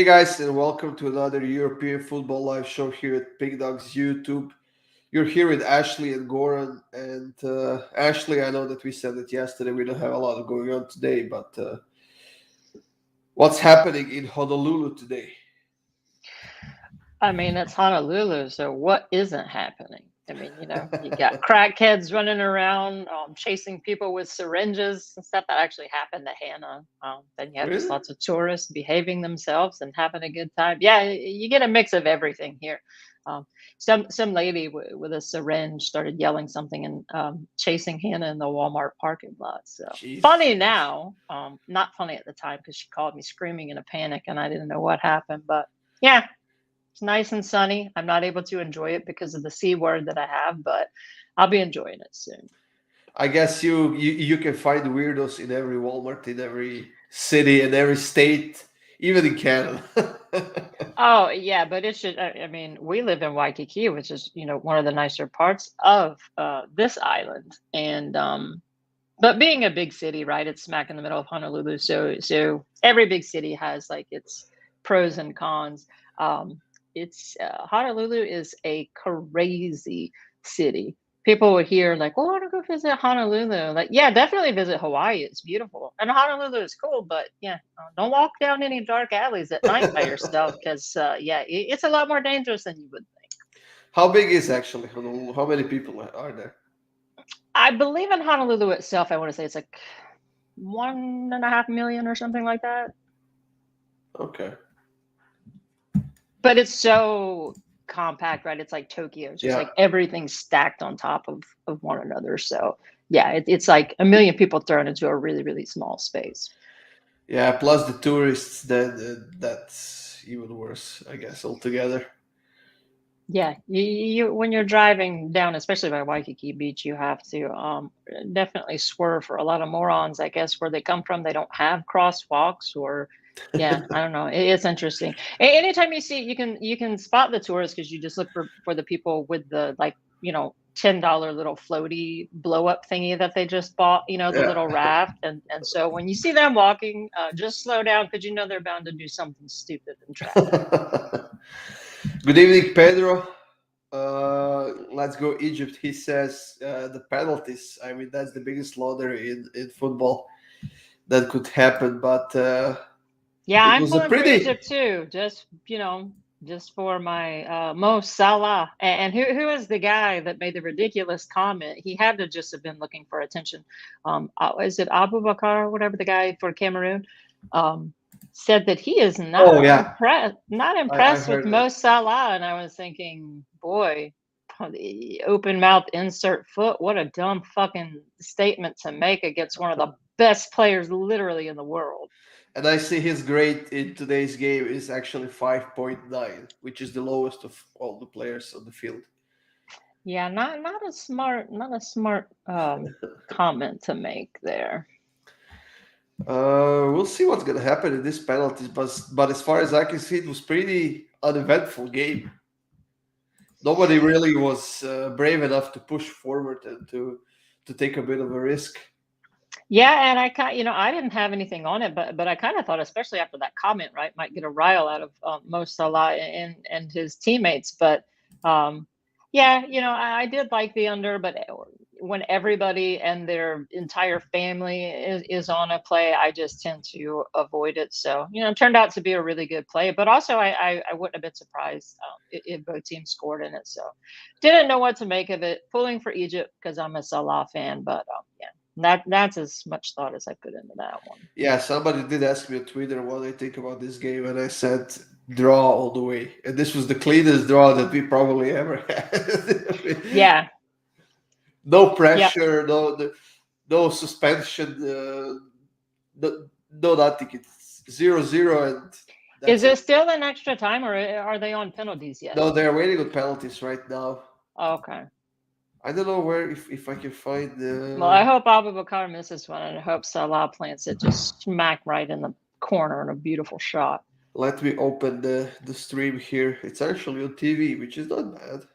Hey guys, and welcome to another European Football Live show here at Big Dogs YouTube. You're here with Ashley and Goran. And Ashley, I know that we said it yesterday. We don't have a lot going on today, but what's happening in Honolulu today? I mean, it's Honolulu, so what isn't happening? I mean, you got crackheads running around, chasing people with syringes and stuff that actually happened to Hannah. Then you have just Really? lots of tourists behaving themselves and having a good time. Yeah, you get a mix of everything here. Um, some lady with a syringe started yelling something and chasing Hannah in the Walmart parking lot. So Jesus funny Christ. now, not funny at the time because she called me screaming in a panic and I didn't know what happened. But yeah, it's nice and sunny. I'm not able to enjoy it because of the C word that I have, but I'll be enjoying it soon. I guess you can find weirdos in every Walmart, in every city, in every state, even in Canada. Oh, yeah, but it should, I mean, we live in Waikiki, which is, one of the nicer parts of this island. And but being a big city, right? It's smack in the middle of Honolulu, so every big city has like its pros and cons. Um, it's Honolulu is a crazy city. People would hear like, "Oh, I want to go visit Honolulu." Like, yeah, definitely visit Hawaii. It's beautiful, and Honolulu is cool. But yeah, don't walk down any dark alleys at night by yourself because yeah, it's a lot more dangerous than you would think. How big is actually Honolulu? How many people are there? I believe in Honolulu itself. I want to say it's like 1.5 million or something like that. Okay. But it's so compact, right? It's like Tokyo. It's just Yeah. like everything's stacked on top of one another. So yeah, it's like a million people thrown into a really, really small space. Yeah, plus the tourists, then that's even worse, I guess, altogether. Yeah, you when you're driving down, especially by Waikiki Beach, you have to definitely swerve for a lot of morons. I guess where they come from, they don't have crosswalks, or yeah, I don't know. It's interesting. Anytime you see, you can spot the tourists because you just look for the people with the like $10 little floaty blow up thingy that they just bought. The Yeah. little raft, and so when you see them walking, just slow down because they're bound to do something stupid in traffic. Good evening, Pedro. Let's go Egypt. He says the penalties. I mean, that's the biggest slaughter in football that could happen. But Yeah, it I'm was a pulling for pretty. Egypt too. Just for my Mo Salah. And who is the guy that made the ridiculous comment? He had to just have been looking for attention. Is it Abu Bakar, or whatever the guy for Cameroon? Um, said that he is Oh yeah, not I impressed with heard that. Mo Salah, and I was thinking, boy, the open mouth insert foot. What a dumb fucking statement to make against one of the best players literally in the world. And I see his grade in today's game is actually 5.9, which is the lowest of all the players on the field. Yeah, not a smart comment to make there. We'll see what's gonna happen in this penalties, but as far as I can see, it was pretty uneventful game. Nobody really was brave enough to push forward and to take a bit of a risk. Yeah, and I didn't have anything on it, but I kind of thought, especially after that comment, right, might get a rile out of Mo Salah and his teammates. But yeah, I did like the under, but when everybody and their entire family is on a play, I just tend to avoid it. So it turned out to be a really good play, but also I wouldn't have been surprised if both teams scored in it. So didn't know what to make of it. Pulling for Egypt because I'm a Salah fan, but yeah. That's as much thought as I put into that one. Yeah, somebody did ask me on Twitter what I think about this game, and I said draw all the way. And this was the cleanest draw that we probably ever had. Yeah. No Yep. pressure, no suspension, no nothing. It's 0-0, and Is that's it. it still in extra time, or are they on penalties yet? No, they're waiting on penalties right now. Okay. I don't know where if I can find Well, I the. hope Abu Bakar misses one, and I hope Salah plants it just smack right in the corner in a beautiful shot. Let me open the stream here. It's actually on TV, which is not bad.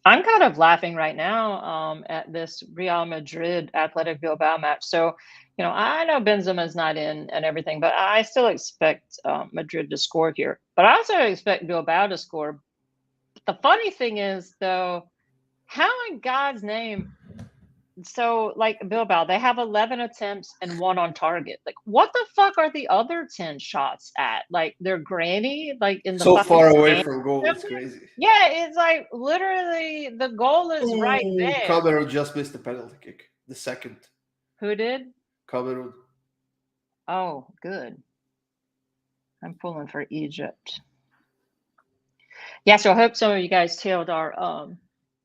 I'm kind of laughing right now at this Real Madrid Athletic Bilbao match. So, I know Benzema's not in and everything, but I still expect Madrid to score here. But I also expect Bilbao to score. The funny thing is, though, how in God's name? So, like Bilbao, they have 11 attempts and one on target. Like, what the fuck are the other 10 shots at? Like, their granny, like in the So fucking far away stand. from goal, it's crazy. Yeah, it's like literally the goal is right Ooh, there. Cameroon just missed the penalty kick. The second. Who did? Cameroon. Oh, good. I'm pulling for Egypt. Yeah, so I hope some of you guys tailed our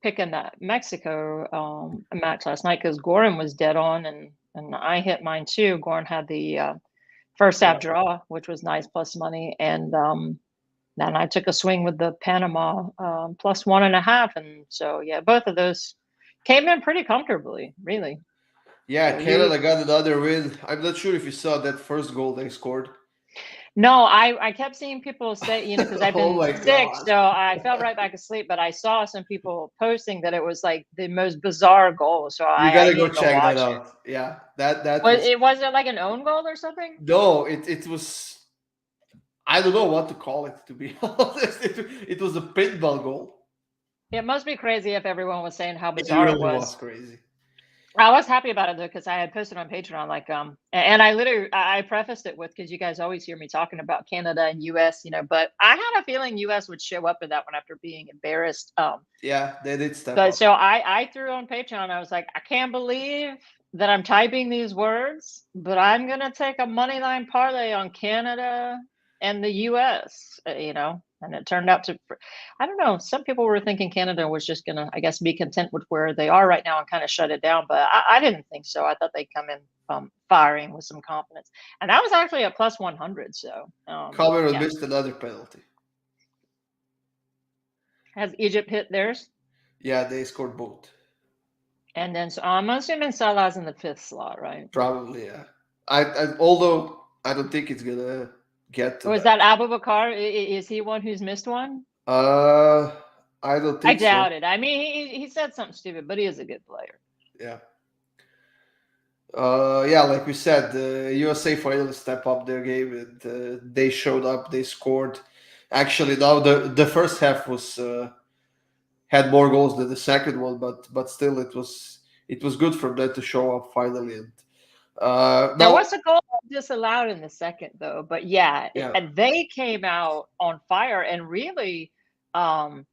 picking that Mexico match last night because Goran was dead on and I hit mine too. Goran had the first half draw, which was nice plus money, and then I took a swing with the Panama plus 1.5, and so yeah, both of those came in pretty comfortably, really. Yeah, So Canada got another win. I'm not sure if you saw that first goal they scored. No, I kept seeing people say, because I've Oh been my sick, god. so I fell right back asleep. But I saw some people posting that it was like the most bizarre goal, so You I gotta go need to check that watch it. out. Yeah, that Was was it like an own goal or something? no. It was. I don't know what to call it. To be honest, it was a paintball goal. It must be crazy if everyone was saying how It bizarre it really was was. crazy. I was happy about it though because I had posted on Patreon and I literally I prefaced it with because you guys always hear me talking about Canada and US, but I had a feeling US would show up in that one after being embarrassed. Yeah, they did step But up. so I threw on Patreon. I was like, I can't believe that I'm typing these words, but I'm gonna take a money line parlay on Canada and the US. And it turned out to, I don't know. Some people were thinking Canada was just gonna, I guess, be content with where they are right now and kind of shut it down. But I didn't think so. I thought they'd come in firing with some confidence, and that was actually a plus 100. So Cameroon yeah, missed another penalty. has Egypt hit theirs? Yeah, they scored both. And then so I'm assuming Salah's in the fifth slot, right? Probably, yeah. Although I don't think it's gonna get to Was that. that Abu Bakar? Is he one who's missed one? Uh, I don't I think so. doubt it. I mean, he said something stupid, but he is a good player. Yeah. Yeah, like we said, the USA finally step up their game, and they showed up. They scored. Actually, now the first half was had more goals than the second one, but still, it was good for them to show up finally. And There now, was a goal disallowed in the second, though. But yeah, yeah, and they came out on fire, and really, um,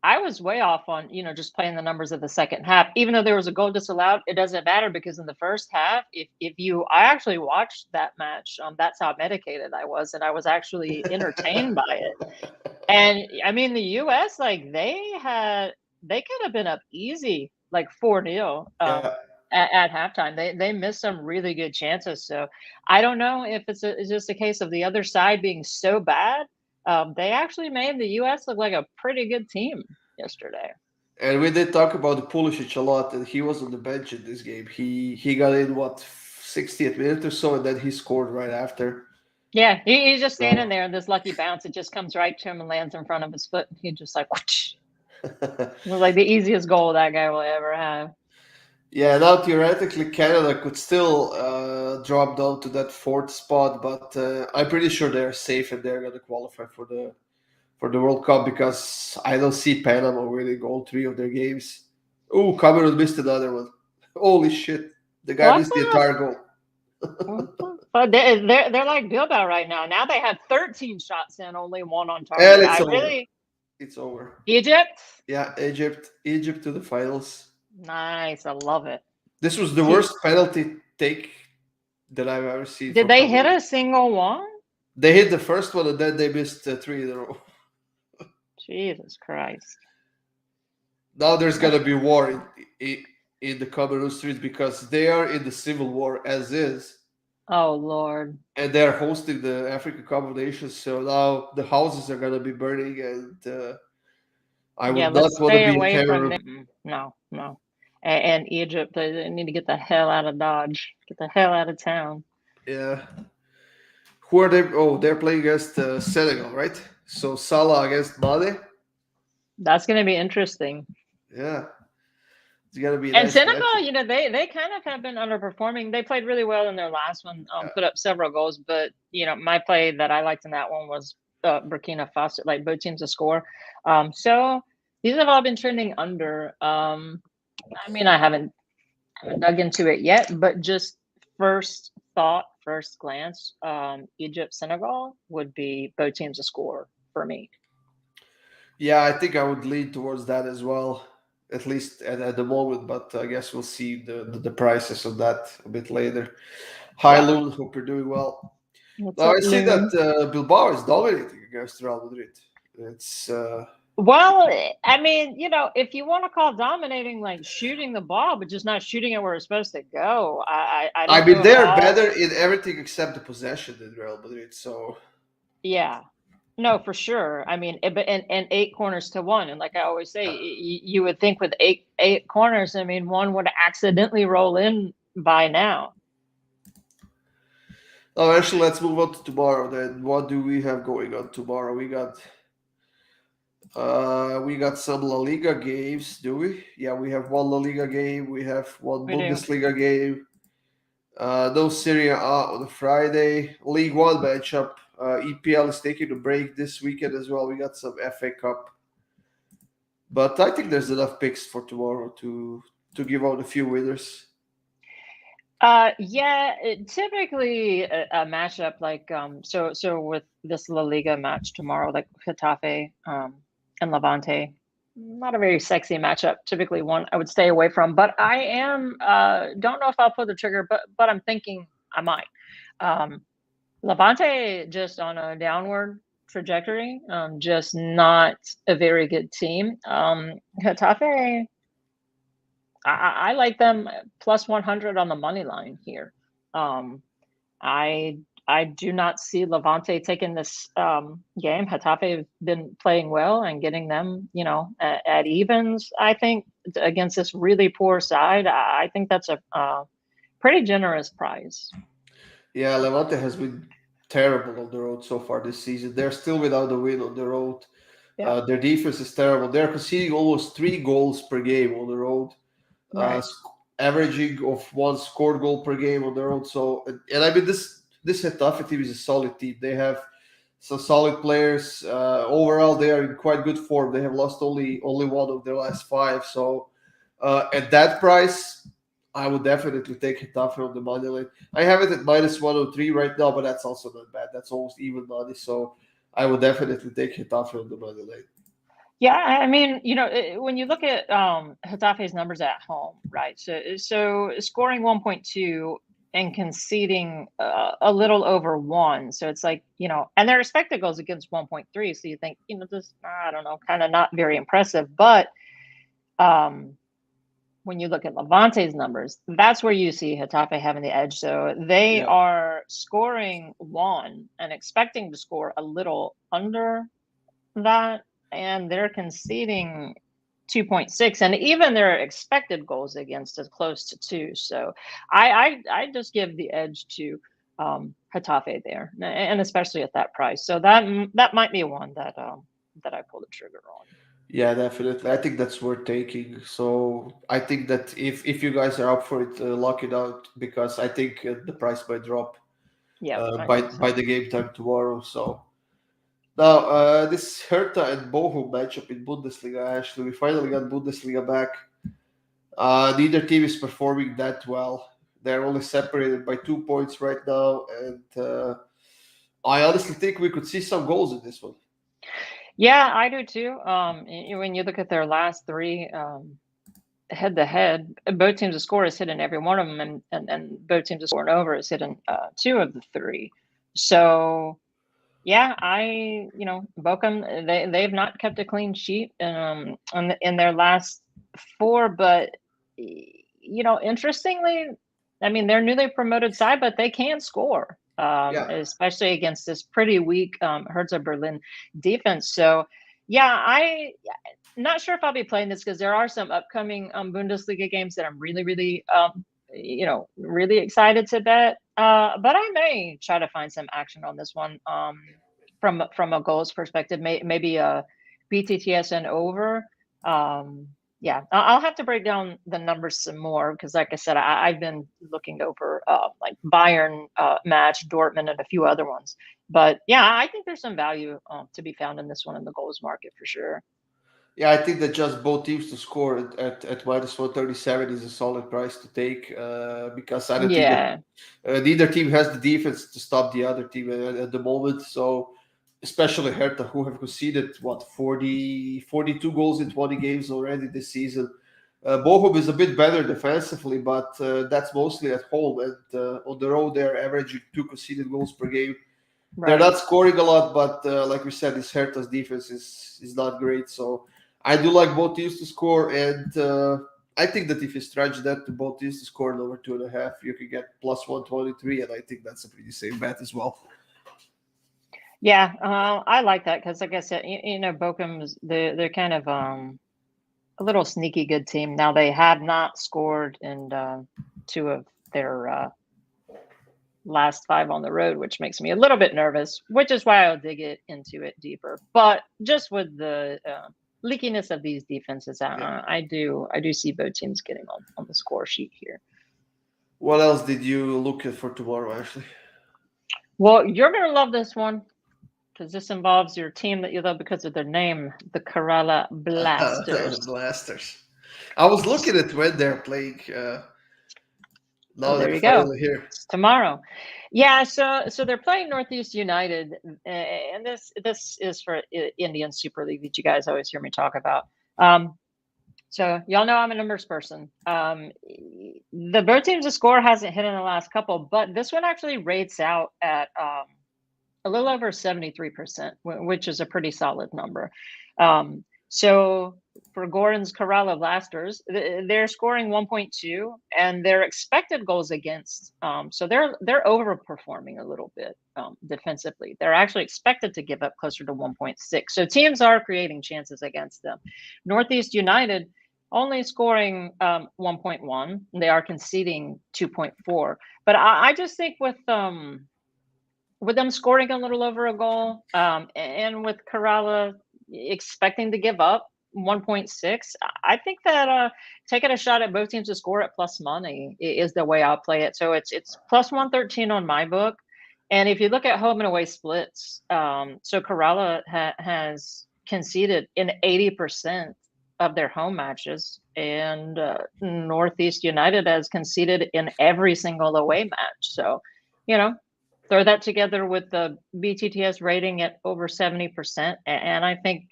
I was way off on, just playing the numbers of the second half. Even though there was a goal disallowed, it doesn't matter because in the first half, I actually watched that match. That's how medicated I was, and I was actually entertained by it. And I mean, the US, like they could have been up easy, like 4-0 yeah. at halftime. They missed some really good chances. So I don't know if it's just a case of the other side being so bad. They actually made the US look like a pretty good team yesterday. And we did talk about the Pulisic a lot, and he was on the bench in this game. He got in what 60th minute or so, and then he scored right after. Yeah, he's just standing So there, and this lucky bounce, it just comes right to him and lands in front of his foot. He just like, whoosh. It was like the easiest goal that guy will ever have. yeah, now theoretically Canada could still drop down to that fourth spot, but I'm pretty sure they're safe and they're going to qualify for the World Cup because I don't see Panama winning all three of their games. Oh, Cameroon missed another one. Holy shit! The guy What missed the entire goal. But they're like Bilbao right now. Now they have 13 shots and only one on And target. it's I over. really It's over. Egypt. Yeah, Egypt to the finals. Nice, I love it. This was the See, worst penalty take that I've ever seen did from they hit Cameroon. a single one? They hit the first one and then they missed three in a row. Jesus Christ! Now there's gonna be war in the Cameroon streets because they are in the civil war as is, Oh Lord! and they're hosting the African Cup of Nations. So now the houses are gonna be burning, and I Yeah, would not let's want to stay be in away from Cameroon. them. No, no. And Egypt, they need to get the hell out of Dodge. Get the hell out of town. Yeah. Who are they? Oh, they're playing against Senegal, right? So Salah against Mane. That's going to be interesting. Yeah, it's gonna be a And nice match. Senegal, they kind of have been underperforming. They played really well in their last one, put up several goals, but my play that I liked in that one was Burkina Faso, like both teams to score. So these have all been trending under. I mean, I haven't dug into it yet, but just first thought, first glance, Egypt Senegal would be both teams to score for me. Yeah, I think I would lean towards that as well, at least at the moment. But I guess we'll see the prices of that a bit later. Hi, Yeah. Loon. Hope you're doing well. What's Now up, I see that Loon? Bilbao is dominating against Real Madrid. It's Well, I mean, if you want to call dominating like shooting the ball, but just not shooting it where it's supposed to go, I I don't mean know if they're all. better in everything except the possession than Real Madrid. So Yeah, no, for sure. I mean, and 8 corners to one, and like I always say, you would think with eight corners, I mean, one would accidentally roll in by now. oh, actually, let's move on to tomorrow. Then what do we have going on tomorrow? We got some La Liga games, do we? Yeah, we have one La Liga game. We have one We do. Bundesliga game. No Serie A on a Friday. League One matchup. EPL is taking a break this weekend as well. We got some FA Cup, but I think there's enough picks for tomorrow to give out a few winners. Yeah, typically a matchup like so with this La Liga match tomorrow, like Getafe and Levante, not a very sexy matchup. Typically one I would stay away from, but I am don't know if I'll pull the trigger, but I'm thinking I might. Um, Levante just on a downward trajectory, just not a very good team. Getafe, I like them plus 100 on the money line here. Um, I I do not see Levante taking this game. Getafe have been playing well and getting them, at evens. I think against this really poor side, I think that's a pretty generous price. Yeah, Levante has been terrible on the road so far this season. They're still without a win on the road. Yeah, Their defense is terrible. They're conceding almost 3 goals per game on the road, right. averaging of one scored goal per game on the road. So, and I mean this Getafe team is a solid team. They have some solid players. Overall, they are in quite good form. They have lost only one of their last five. So, at that price, I would definitely take Getafe on the money line. I have it at minus 103 right now, but that's also not bad. That's almost even money. So, I would definitely take Getafe on the money line. Yeah, I mean, when you look at Getafe's numbers at home, right? So scoring 1.2 and conceding a little over one. So it's like, and their expected goals against 1.3. So you think, this, I don't know, kind of not very impressive. But um, when you look at Levante's numbers, that's where you see Getafe having the edge. So they Yeah. are scoring one and expecting to score a little under that, and they're conceding 2.6, and even their expected goals against is close to 2. So I just give the edge to Getafe there, and especially at that price. So that might be one that I pull the trigger on. Yeah, definitely. I think that's worth taking. So I think that if you guys are up for it, lock it out because I think the price might drop Yeah, I by think by so. the game time tomorrow. So now this Hertha and Bochum matchup in Bundesliga. Actually, we finally got Bundesliga back. Neither team is performing that well. They're only separated by 2 points right now, and I honestly think we could see some goals in this one. Yeah, I do too. When you look at their last three head to head, both teams to score is hitting every one of them, and both teams to score and over is hitting two of the three. So yeah, Bochum, they've not kept a clean sheet in their last four, but interestingly, I mean they're newly promoted side, but they can score, Yeah, especially against this pretty weak Hertha Berlin defense. So yeah, not sure if I'll be playing this because there are some upcoming Bundesliga games that I'm really, really, really excited to bet. But I may try to find some action on this one from a goals perspective. Maybe a BTTSN over. Um, Yeah, I'll have to break down the numbers some more because, like I said, I've been looking over like Bayern match, Dortmund, and a few other ones. But yeah, I think there's some value to be found in this one in the goals market for sure. Yeah, I think that just both teams to score at minus 137 is a solid price to take because I don't think that Yeah, neither team has the defense to stop the other team at the moment. So, especially Hertha, who have conceded, 42 goals in 20 games already this season. Bochum is a bit better defensively, but that's mostly at home. And on the road, they're averaging 2 conceded goals per game. They're right. not scoring a lot, but like we said, this Hertha's defense is not great. So I do like both teams to score, and I think that if you stretch that to both teams to score in over 2.5, you can get plus 123, and I think that's a pretty safe bet as well. Yeah, I like that because, like I said, Bochum's they're kind of a little sneaky good team. Now they have not scored in two of their last five on the road, which makes me a little bit nervous, which is why I'll dig into it deeper. But just with the leakiness of these defenses, Yeah. I do see both teams getting on the score sheet here. What else did you look at for tomorrow, Ashley? Well, you're gonna love this one because this involves your team that you love because of their name, the Kerala Blasters. Blasters. I was looking at when they're playing. Oh, Now there they're you go. finally here. It's tomorrow. Yeah, so they're playing Northeast United, and this is for Indian Super League that you guys always hear me talk about. So y'all know I'm a numbers person. The both teams' score hasn't hit in the last couple, but this one actually rates out at a little over 73%, which is a pretty solid number. So for Gordon's Kerala Blasters, they're scoring 1.2, and their expected goals against. So they're overperforming a little bit defensively. They're actually expected to give up closer to 1.6. So teams are creating chances against them. Northeast United only scoring 1.1. They are conceding 2.4. But I just think with them scoring a little over a goal, and with Kerala expecting to give up 1.6, I think that taking a shot at both teams to score at plus money is the way I'll play it. So it's plus 113 on my book. And if you look at home and away splits, so Kerala has conceded in 80% of their home matches, and Northeast United has conceded in every single away match. So, you know, throw that together with the BTTS rating at over 70%, and I think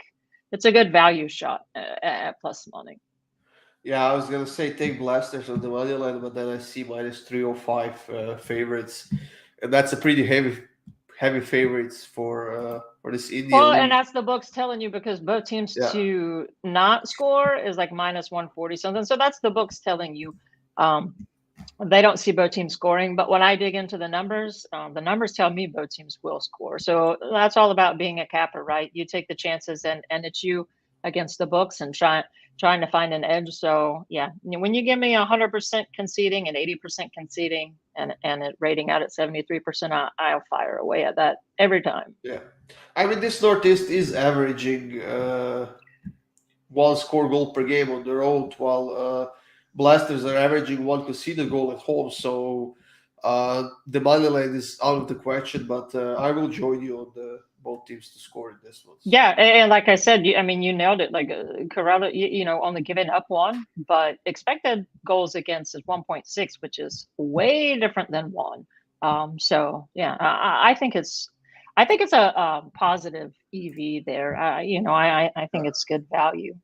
it's a good value shot at plus money. Yeah, I was gonna say take Blasters on the money line, but then I see minus 305 favorites, and that's a pretty heavy favorites for this Well, Indian and league. that's the book's telling you because both teams Yeah, to not score is like minus 140 something. So that's the book's telling you. Um, they don't see both teams scoring, but when I dig into the numbers tell me both teams will score. So that's all about being a capper, right? You take the chances, and it's you against the books and trying to find an edge. So yeah, when you give me 100% conceding and 80% conceding, and it rating out at 73%, I'll fire away at that every time. yeah. I mean, this Northeast is averaging one score goal per game on the road, while Blasters are averaging one conceded goal at home. So the money line is out of the question, but I will join you on the both teams to score in this one. So Yeah, and like I said, I mean, you nailed it. Like Corrado, only giving up one, but expected goals against is 1.6, which is way different than one. So yeah, I think it's a positive EV there. I think it's good value.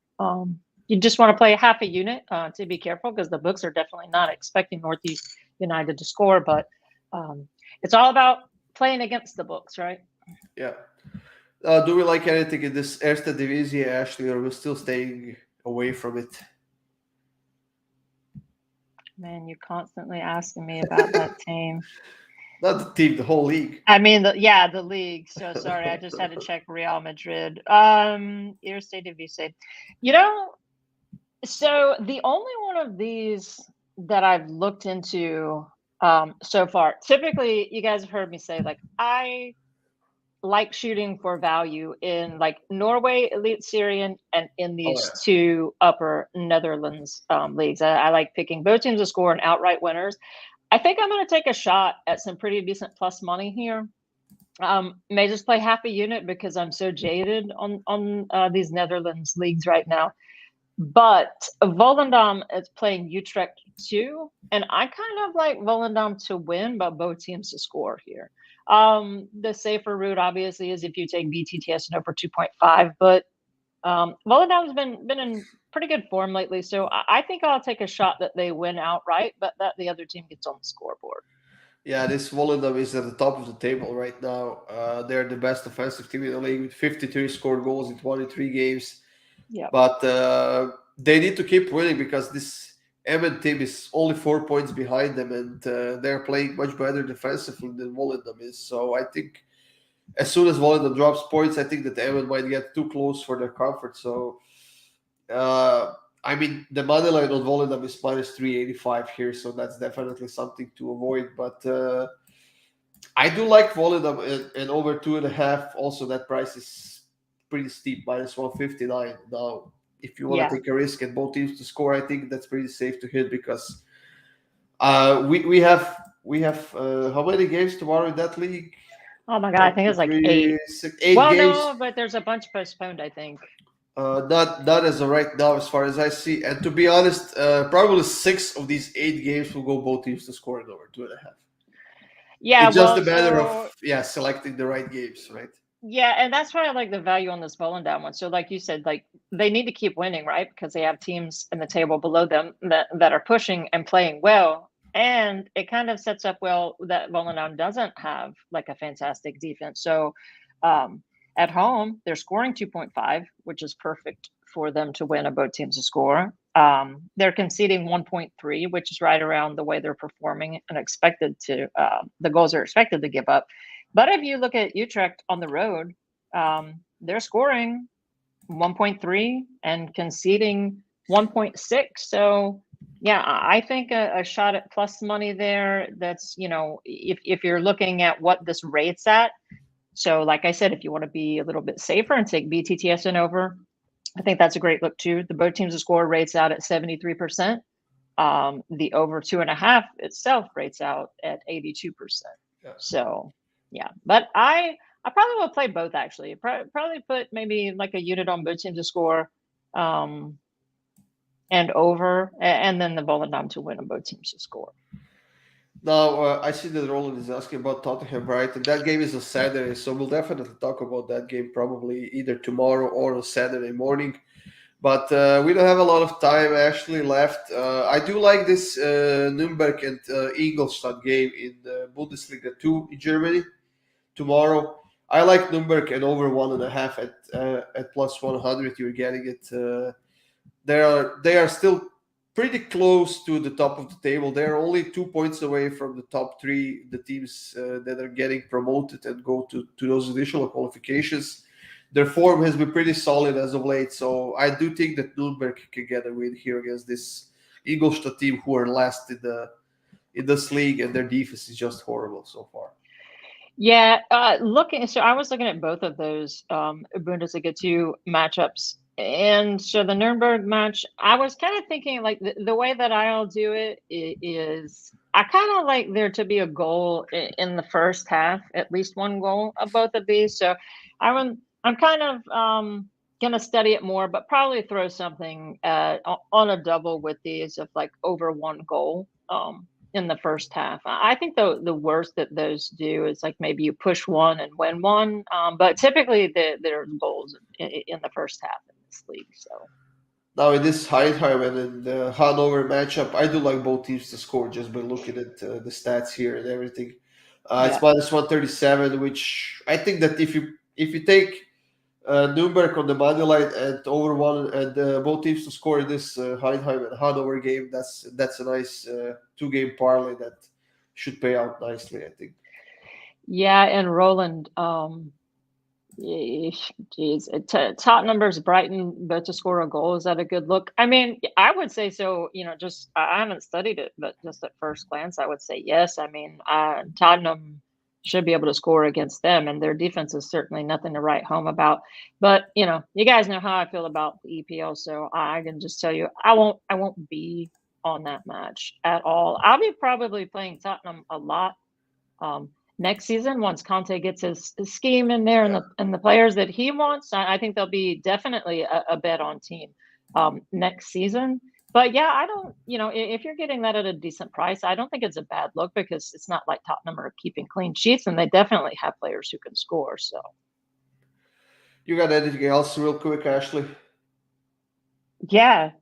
You just want to play half a unit to be careful because the books are definitely not expecting Northeast United to score, but it's all about playing against the books, right? yeah. Do we like anything in this Erste Divisie, Ashley, or are we still staying away from it? Man, you're constantly asking me about that team. Not the team, the whole league. I mean, the league. So sorry, I just had to check Real Madrid. Erste Divisie. You know, so the only one of these that I've looked into so far. Typically, you guys have heard me say like like shooting for value in like Norway Elite Syrian and in Oh these yeah. two upper Netherlands leagues. I like picking both teams to score and outright winners. I think I'm going to take a shot at some pretty decent plus money here. May just play half a unit because I'm so jaded on these Netherlands leagues right now. But Volendam is playing Utrecht too, and I kind of like Volendam to win, but both teams to score here. The safer route, obviously, is if you take BTTS and over 2.5, but Volendam's been in pretty good form lately, so I think I'll take a shot that they win outright, but that the other team gets on the scoreboard. Yeah, this Volendam is at the top of the table right now. They're the best offensive team in the league with 53 scored goals in 23 games. Yeah. But they need to keep winning because this Emmen team is only 4 points behind them, and they're playing much better defensively than Volendam is. So I think as soon as Volendam drops points, I think that Emmen might get too close for their comfort. So uh, I mean, the money line on Volendam is minus 385 here, so that's definitely something to avoid. But I do like Volendam and over 2.5. Also, that price is pretty steep, minus 159. Now, if you want to Yeah. take a risk and both teams to score, I think that's pretty safe to hit because we have how many games tomorrow in that league? Oh my God, I One, think two, it's like three, eight. six, eight Well, games. no, but there's a bunch postponed, I think. Not as of right now, as far as I see. And to be honest, probably 6 of these 8 games will go both teams to score in over 2.5. Yeah, It's just well, a matter so of selecting the right games, right? yeah, and that's why I like the value on this Volendam one. So, like you said, like they need to keep winning, right? Because they have teams in the table below them that are pushing and playing well. And it kind of sets up well that Volendam doesn't have like a fantastic defense. So, um, at home, they're scoring 2.5, which is perfect for them to win, and both teams to score. They're conceding 1.3, which is right around the way they're performing and expected to, the goals are expected to give up. But if you look at Utrecht on the road, they're scoring 1.3 and conceding 1.6. So, yeah, I think a shot at plus money there. That's, if you're looking at what this rates at. So, like I said, if you want to be a little bit safer and take BTTS and over, I think that's a great look too. The both teams to score rates out at 73%. The over 2.5 itself rates out at 82%. Yeah. So yeah, but I probably will play both actually. Probably put maybe like a unit on both teams to score, um, and over, and then the Volendam to win on both teams to score. Now, I see that Roland is asking about Tottenham Brighton. That game is on Saturday, so we'll definitely talk about that game probably either tomorrow or on Saturday morning. But we don't have a lot of time actually left. I do like this Nürnberg and Ingolstadt game in Bundesliga 2 in Germany tomorrow. I like Nürnberg and over 1.5 at plus 100. You're getting it. They are still pretty close to the top of the table. They're only 2 points away from the top three, the teams that are getting promoted and go to those additional qualifications. Their form has been pretty solid as of late, so I do think that Nürnberg can get a win here against this Ingolstadt team, who are last in this league, and their defense is just horrible so far. Yeah, so I was looking at both of those Bundesliga 2 matchups. And so the Nuremberg match, I was kind of thinking like the way that I'll do it is I kind of like there to be a goal in the first half, at least one goal of both of these. So I'm kind of gonna study it more, but probably throw something on a double with these of like over one goal. In the first half. I think the worst that those do is like maybe you push one and win one, but typically there's goals in the first half in this league. So Now, in this Heidenheim and in the Hanover matchup, I do like both teams to score just by looking at the stats here and everything. It's yeah, minus 137, which I think that if you take Nuremberg on the money line and over one and both teams to score in this Heidenheim and Hanover game, that's a nice 2-game parlay that should pay out nicely, I think. yeah, and Roland, geez, Tottenham versus Brighton, both to score a goal. Is that a good look? I mean, I would say so. Just I haven't studied it, but just at first glance, I would say yes. I mean, Tottenham should be able to score against them, and their defense is certainly nothing to write home about. But you guys know how I feel about the EPL, so I can just tell you I won't be on that match at all. I'll be probably playing Tottenham a lot next season once Conte gets his scheme in there and Yeah. the players that he wants. I think there'll be definitely a bet on team next season. But yeah, I don't, if you're getting that at a decent price, I don't think it's a bad look because it's not like Tottenham are keeping clean sheets and they definitely have players who can score. So, You got anything else, real quick, Ashley? yeah,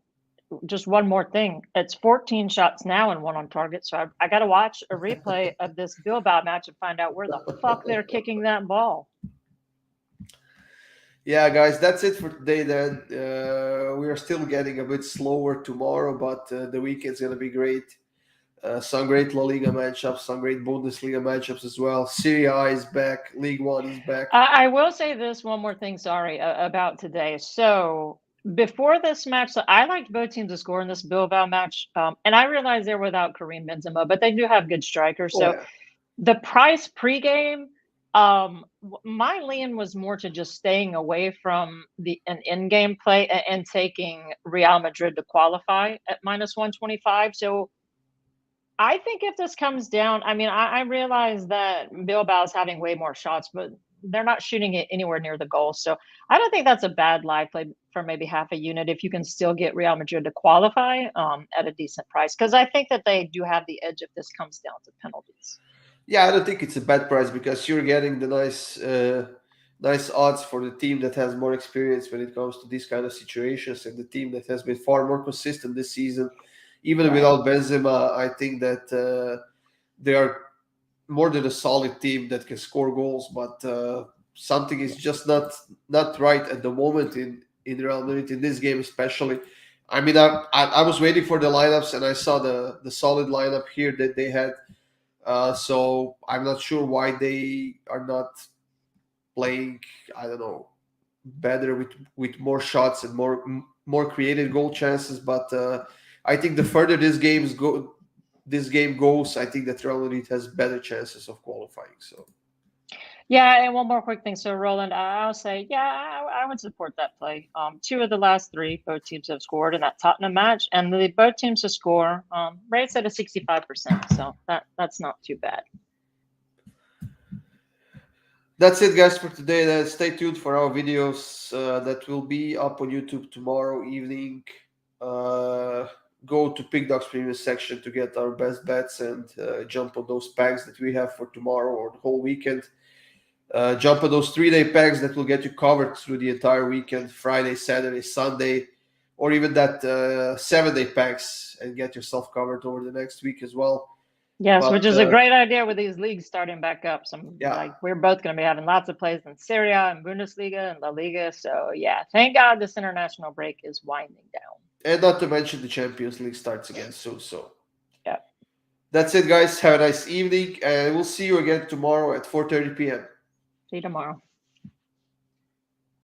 just one more thing. It's 14 shots now and one on target. So I got to watch a replay of this Bilbao match and find out where the fuck they're kicking that ball. Yeah, guys, that's it for today. Then we are still getting a bit slower tomorrow, but the weekend's gonna be great. Some great La Liga matchups, some great Bundesliga matchups as well. Serie A is back, League One is back. I will say this one more thing, sorry, about today. So before this match, so I liked both teams to score in this Bilbao match. And I realize they're without Karim Benzema, but they do have good strikers. Oh So yeah, the price pregame, my lean was more to just staying away from an in-game play and taking Real Madrid to qualify at -125. So I think if this comes down, I mean, I realize that Bilbao's having way more shots, but they're not shooting it anywhere near the goal. So I don't think that's a bad live play for maybe half a unit if you can still get Real Madrid to qualify at a decent price. Because I think that they do have the edge if this comes down to penalties. yeah. I don't think it's a bad price because you're getting the nice odds for the team that has more experience when it comes to these kind of situations, and the team that has been far more consistent this season, even Right. without Benzema. I think that they are more than a solid team that can score goals, but something is just not right at the moment in Real Madrid in this game, especially. I mean, I was waiting for the lineups and I saw the solid lineup here that they had. So I'm not sure why they are not playing. I don't know, better with more shots and more creative goal chances. But I think the further this game goes, I think that Real Madrid has better chances of qualifying. So Yeah, and one more quick thing. So, Roland, I'll say, yeah, I would support that play. Two of the last three, both teams have scored in that Tottenham match, and both teams to score rates at a 65%. So that's not too bad. that's it, guys, for today. Then stay tuned for our videos that will be up on YouTube tomorrow evening. Go to Pick Dogs Premium section to get our best bets and jump on those packs that we have for tomorrow or the whole weekend. Jump on those 3-day packs that will get you covered through the entire weekend, Friday, Saturday, Sunday, or even that 7-day packs and get yourself covered over the next week as well. Yes, But which is a great idea with these leagues starting back up. yeah, Like we're both going to be having lots of plays in Serie A and Bundesliga and La Liga. So yeah, thank God this international break is winding down. and not to mention the Champions League starts again soon. So Yeah. that's it, guys. Have a nice evening, and we'll see you again tomorrow at 4:30 p.m. See you tomorrow.